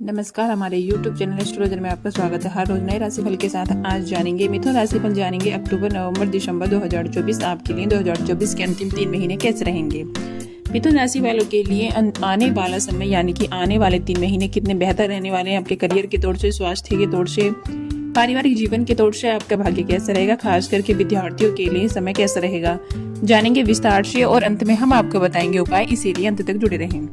नमस्कार, हमारे YouTube channel astrologer में आपका स्वागत है। हर रोज नए राशिफल के साथ आज जानेंगे मिथुन राशिफल जानेंगे अक्टूबर, नवंबर, दिसंबर 2024 आपके लिए 2024 के अंतिम 3 महीने कैसे रहेंगे। मिथुन राशि वालों के लिए आने वाला समय यानी कि आने वाले 3 महीने कितने बेहतर रहने वाले हैं। आपके करियर के तौर से, स्वास्थ्य के तौर से, पारिवारिक जीवन के तौर से आपका भाग्य कैसा रहेगा, खास करके विद्यार्थियों के लिए समय कैसा रहेगा, जानेंगे विस्तार से और अंत में हम आपको बताएंगे उपाय, इसीलिए अंत तक जुड़े रहें।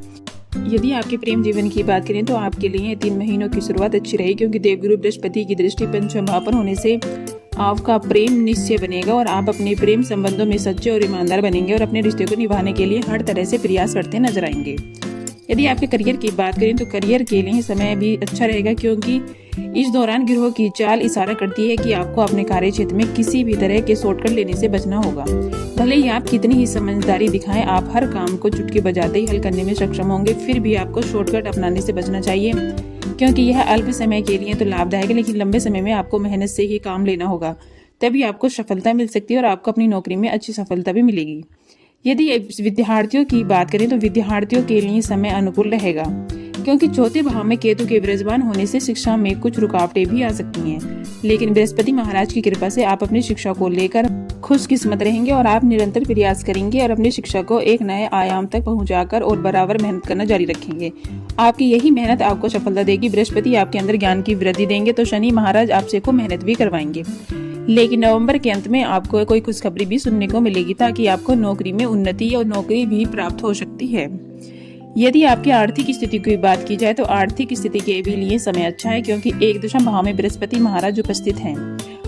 यदि आपके प्रेम जीवन की बात करें तो आपके लिए 3 महीनों की शुरुआत अच्छी रहेगी, क्योंकि देवगुरु बृहस्पति की दृष्टि पंचम भाव पर होने से आपका प्रेम निश्चय बनेगा और आप अपने प्रेम संबंधों में सच्चे और ईमानदार बनेंगे और अपने रिश्ते को निभाने के लिए हर तरह से प्रयास करते नजर आएंगे। यदि आपके करियर की बात करें तो करियर के लिए समय भी अच्छा रहेगा, क्योंकि इस दौरान गिरोह की चाल इशारा करती है कि आपको अपने कार्य क्षेत्र में किसी भी तरह के शॉर्टकट लेने से बचना होगा। भले ही आप कितनी ही समझदारी दिखाएं, आप हर काम को चुटकी बजाते ही हल करने में सक्षम होंगे, फिर भी आपको शॉर्टकट अपनाने से बचना चाहिए, क्योंकि यह अल्प समय के लिए तो लाभदायक है, लेकिन लंबे समय में आपको मेहनत से ही काम लेना होगा, तभी आपको सफलता मिल सकती है और आपको अपनी नौकरी में अच्छी सफलता भी मिलेगी। यदि विद्यार्थियों की बात करें तो विद्यार्थियों के लिए समय अनुकूल रहेगा, क्योंकि चौथे भाव में केतु के विराजमान होने से शिक्षा में कुछ रुकावटें भी आ सकती हैं, लेकिन बृहस्पति महाराज की कृपा से आप अपनी शिक्षा को लेकर खुशकिस्मत रहेंगे और आप निरंतर प्रयास करेंगे और अपनी शिक्षा को एक नए आयाम तक पहुंचाकर और बराबर मेहनत करना जारी रखेंगे। आपकी यही मेहनत आपको सफलता देगी। बृहस्पति आपके अंदर ज्ञान की वृद्धि देंगे तो शनि महाराज आपसे को मेहनत भी करवाएंगे, लेकिन नवंबर के अंत में आपको कोई खुशखबरी भी सुनने को मिलेगी, ताकि आपको नौकरी में उन्नति और नौकरी भी प्राप्त हो सकती है। यदि आपकी आर्थिक स्थिति की बात की जाए तो आर्थिक स्थिति के भी लिए समय अच्छा है, क्योंकि 1 भाव में बृहस्पति महाराज उपस्थित हैं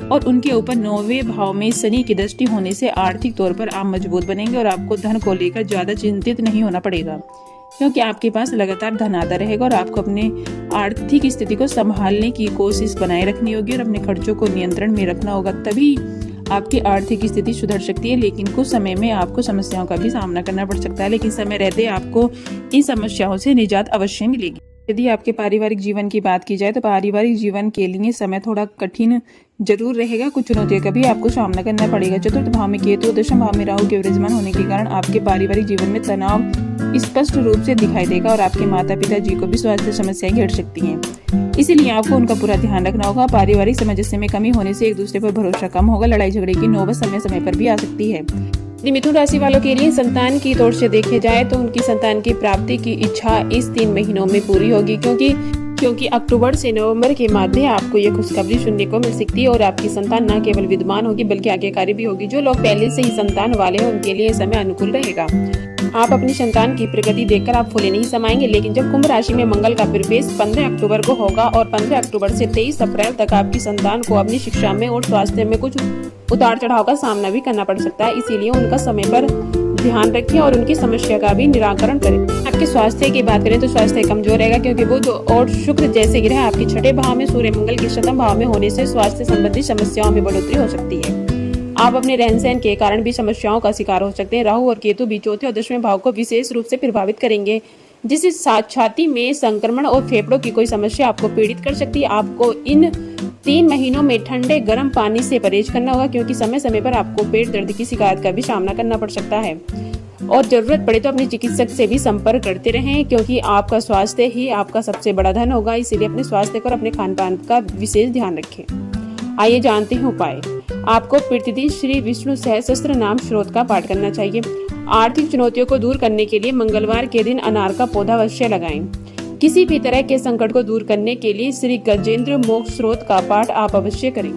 और उनके ऊपर 9वें भाव में शनि की दृष्टि होने से आर्थिक तौर पर आप मजबूत बनेंगे और आपको धन को लेकर ज्यादा चिंतित नहीं होना पड़ेगा, क्योंकि आपके पास लगातार धन आता रहेगा और आपको अपने आर्थिक स्थिति को संभालने की कोशिश बनाए रखनी होगी और अपने खर्चों को नियंत्रण में रखना होगा, तभी आपकी आर्थिक स्थिति सुधर सकती है। लेकिन कुछ समय में आपको समस्याओं का भी सामना करना पड़ सकता है, लेकिन समय रहते आपको इन समस्याओं से निजात अवश्य मिलेगी। यदि आपके पारिवारिक जीवन की बात की जाए तो पारिवारिक जीवन के लिए समय थोड़ा कठिन जरूर रहेगा, कुछ चुनौतियों का भी आपको सामना करना पड़ेगा। चतुर्थ भाव में केतु, दशम भाव में राहु के विराजमान होने के कारण आपके पारिवारिक जीवन में तनाव स्पष्ट रूप से दिखाई देगा और आपके माता पिता जी को भी स्वास्थ्य समस्याएं घेर सकती हैं, इसीलिए आपको उनका पूरा ध्यान रखना होगा। पारिवारिक सामंजस्य में कमी होने से एक दूसरे पर भरोसा कम होगा। लड़ाई झगड़े की नौबत समय समय पर भी आ सकती है। मिथुन राशि वालों के लिए संतान की तौर से देखे जाए तो उनकी संतान की प्राप्ति की इच्छा इस 3 महीनों में पूरी होगी, क्योंकि अक्टूबर से नवंबर के मध्य आपको ये खुशखबरी सुनने को मिल सकती है और आपकी संतान न केवल विद्यमान होगी बल्कि आज्ञाकारी भी होगी। जो लोग पहले से ही संतान वाले हैं उनके लिए समय अनुकूल रहेगा। आप अपनी संतान की प्रगति देखकर आप फूले नहीं समाएंगे, लेकिन जब कुंभ राशि में मंगल का प्रवेश 15 अक्टूबर को होगा और 15 अक्टूबर से 23 अप्रैल तक आपकी संतान को अपनी शिक्षा में और स्वास्थ्य में कुछ उतार चढ़ाव का सामना भी करना पड़ सकता है, इसीलिए उनका समय पर ध्यान रखें और उनकी समस्या का भी निराकरण करें। आपके स्वास्थ्य की बात करें तो स्वास्थ्य कमजोर रहेगा, क्योंकि बुध और शुक्र जैसे ग्रह आपके 6ठे भाव में, सूर्य मंगल के 7वें भाव में होने से स्वास्थ्य संबंधी समस्याओं में बढ़ोतरी हो सकती है। आप अपने रहन सहन के कारण भी समस्याओं का शिकार हो सकते हैं। राहु और केतु भी 4थे और 10वें भाव को विशेष रूप से प्रभावित करेंगे, जिससे छाती में संक्रमण और फेफड़ों की कोई समस्या आपको पीड़ित कर सकती है। आपको इन 3 महीनों में ठंडे गर्म पानी से परहेज करना होगा, क्योंकि समय समय पर आपको पेट दर्द की शिकायत का भी सामना करना पड़ सकता है और जरूरत पड़े तो अपने चिकित्सक से भी संपर्क करते रहें, क्योंकि आपका स्वास्थ्य ही आपका सबसे बड़ा धन होगा। इसीलिए अपने स्वास्थ्य और अपने खान पान का विशेष ध्यान रखें। आइए जानते हैं उपाय। आपको प्रतिदिन श्री विष्णु सहस्त्र नाम श्लोक का पाठ करना चाहिए। आर्थिक चुनौतियों को दूर करने के लिए मंगलवार के दिन अनार का पौधा अवश्य लगाएं। किसी भी तरह के संकट को दूर करने के लिए श्री गजेंद्र मोक्ष स्रोत का पाठ आप अवश्य करें।